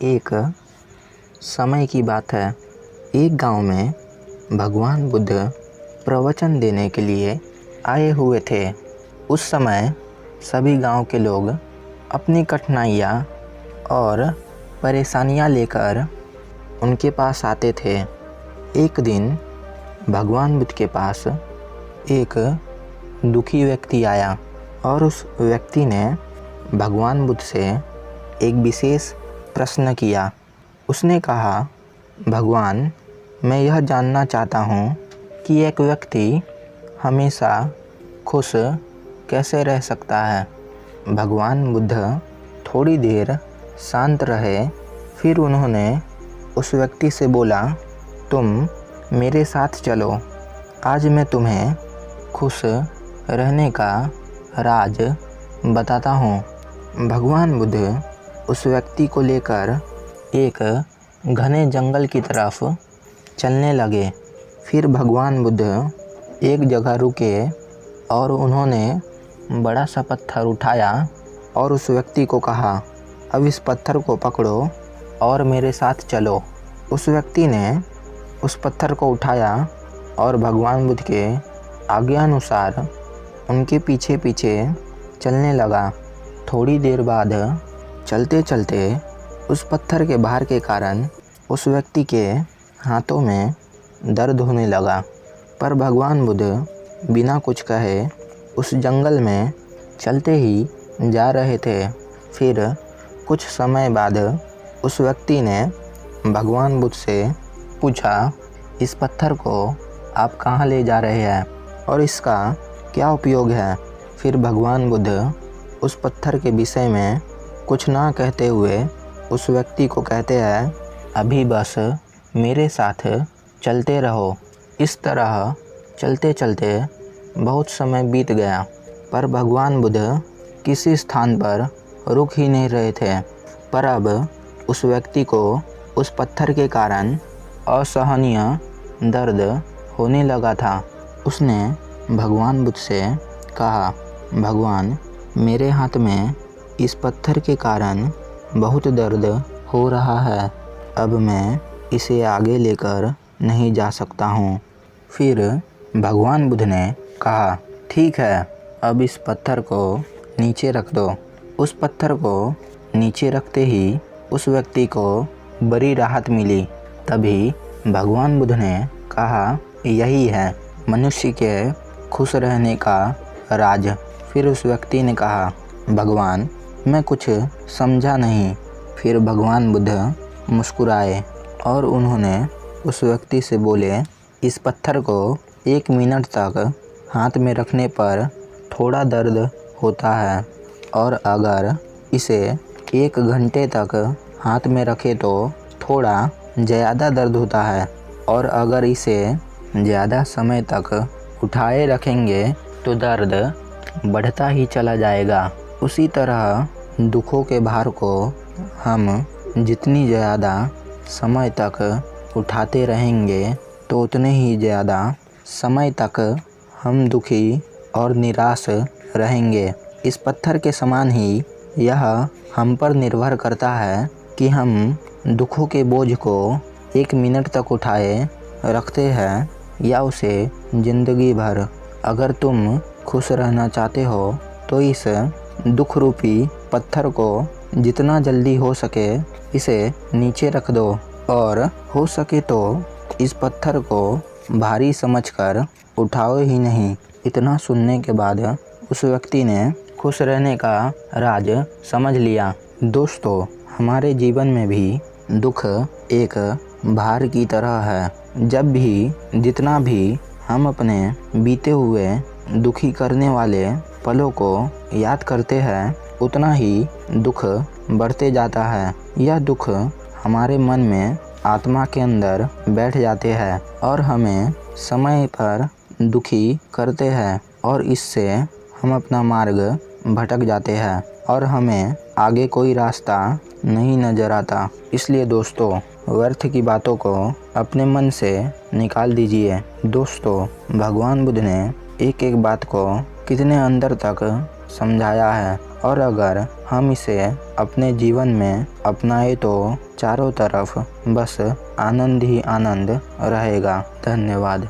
एक समय की बात है। एक गांव में भगवान बुद्ध प्रवचन देने के लिए आए हुए थे। उस समय सभी गांव के लोग अपनी कठिनाइयाँ और परेशानियाँ लेकर उनके पास आते थे। एक दिन भगवान बुद्ध के पास एक दुखी व्यक्ति आया और उस व्यक्ति ने भगवान बुद्ध से एक विशेष प्रश्न किया। उसने कहा, भगवान, मैं यह जानना चाहता हूँ कि एक व्यक्ति हमेशा खुश कैसे रह सकता है। भगवान बुद्ध थोड़ी देर शांत रहे, फिर उन्होंने उस व्यक्ति से बोला, तुम मेरे साथ चलो, आज मैं तुम्हें खुश रहने का राज बताता हूँ। भगवान बुद्ध उस व्यक्ति को लेकर एक घने जंगल की तरफ चलने लगे। फिर भगवान बुद्ध एक जगह रुके और उन्होंने बड़ा सा पत्थर उठाया और उस व्यक्ति को कहा, अब इस पत्थर को पकड़ो और मेरे साथ चलो। उस व्यक्ति ने उस पत्थर को उठाया और भगवान बुद्ध के आज्ञानुसार उनके पीछे पीछे चलने लगा। थोड़ी देर बाद चलते चलते उस पत्थर के भार के कारण उस व्यक्ति के हाथों में दर्द होने लगा। पर भगवान बुद्ध बिना कुछ कहे उस जंगल में चलते ही जा रहे थे। फिर कुछ समय बाद उस व्यक्ति ने भगवान बुद्ध से पूछा, इस पत्थर को आप कहाँ ले जा रहे हैं और इसका क्या उपयोग है। फिर भगवान बुद्ध उस पत्थर के विषय में कुछ ना कहते हुए उस व्यक्ति को कहते हैं, अभी बस मेरे साथ चलते रहो। इस तरह चलते चलते बहुत समय बीत गया, पर भगवान बुद्ध किसी स्थान पर रुक ही नहीं रहे थे। पर अब उस व्यक्ति को उस पत्थर के कारण असहनीय दर्द होने लगा था। उसने भगवान बुद्ध से कहा, भगवान, मेरे हाथ में इस पत्थर के कारण बहुत दर्द हो रहा है। अब मैं इसे आगे लेकर नहीं जा सकता हूँ। फिर भगवान बुद्ध ने कहा, ठीक है, अब इस पत्थर को नीचे रख दो। उस पत्थर को नीचे रखते ही उस व्यक्ति को बड़ी राहत मिली। तभी भगवान बुद्ध ने कहा, यही है मनुष्य के खुश रहने का राज। फिर उस व्यक्ति ने कहा, भगवान, मैं कुछ समझा नहीं। फिर भगवान बुद्ध मुस्कुराए और उन्होंने उस व्यक्ति से बोले, इस पत्थर को 1 मिनट तक हाथ में रखने पर थोड़ा दर्द होता है, और अगर इसे 1 घंटे तक हाथ में रखे तो थोड़ा ज़्यादा दर्द होता है, और अगर इसे ज़्यादा समय तक उठाए रखेंगे तो दर्द बढ़ता ही चला जाएगा। उसी तरह दुखों के भार को हम जितनी ज़्यादा समय तक उठाते रहेंगे तो उतने ही ज़्यादा समय तक हम दुखी और निराश रहेंगे। इस पत्थर के समान ही यह हम पर निर्भर करता है कि हम दुखों के बोझ को 1 मिनट तक उठाए रखते हैं या उसे ज़िंदगी भर। अगर तुम खुश रहना चाहते हो तो इस दुख रूपी पत्थर को जितना जल्दी हो सके इसे नीचे रख दो, और हो सके तो इस पत्थर को भारी समझकर उठाओ ही नहीं। इतना सुनने के बाद उस व्यक्ति ने खुश रहने का राज समझ लिया। दोस्तों, हमारे जीवन में भी दुख एक भार की तरह है। जब भी जितना भी हम अपने बीते हुए दुखी करने वाले पलों को याद करते हैं, उतना ही दुख बढ़ते जाता है। यह दुख हमारे मन में, आत्मा के अंदर बैठ जाते हैं और हमें समय पर दुखी करते हैं, और इससे हम अपना मार्ग भटक जाते हैं और हमें आगे कोई रास्ता नहीं नज़र आता। इसलिए दोस्तों, व्यर्थ की बातों को अपने मन से निकाल दीजिए। दोस्तों, भगवान बुद्ध ने एक एक बात को कितने अंदर तक समझाया है और अगर हम इसे अपने जीवन में अपनाएं तो चारों तरफ बस आनंद ही आनंद रहेगा। धन्यवाद।